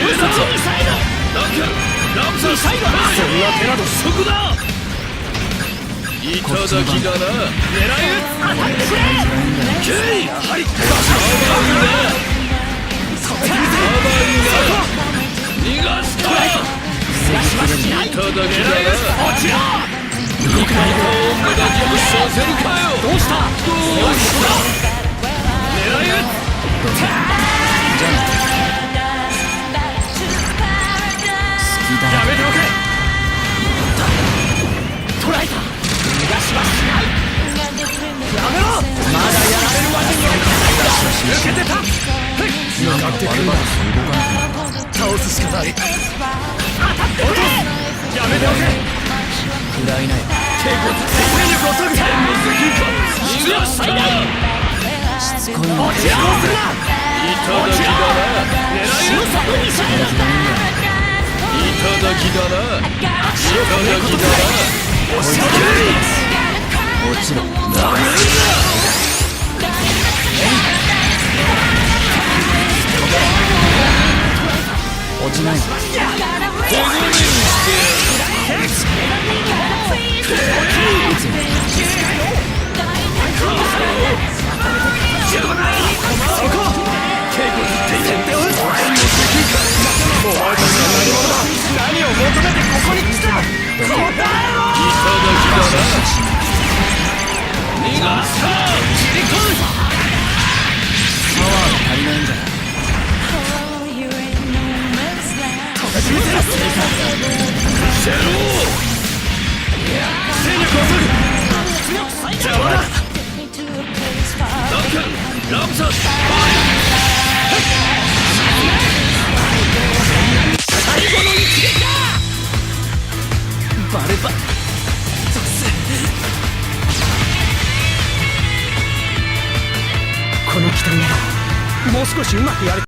手などそこだ。いただきだな。狙い撃つ。アタックくれ。やはり逃がすか。いただきだな。こちら味方を無駄にさせるかよ。どうした。狙い撃つ。やめておけ。捕らえた。逃がしはしない。やめろ。まだやられるわけにはいかないだ。抜けてた。向かってくる。倒すしかない。当たってくれ。やめておけ。食らいなよ。稽古勢力を削ぐ。逃がしたな。しつこいな。落ちろ。いただきだな。狙い撃つ。いただきだな。いただきだな。落ちろ。ダメだ。落ちない。手ごねにしてやる。そこ。稽古って言っておる。もう何を求めてここに来た。答えろ。いただきだな。逃がすか。切り込む。パワーが足りないんだ。戦力を削ぐ。邪魔だ。ラムサス。最後の一撃だ。バレバこの機体ならもう少しうまくやれ。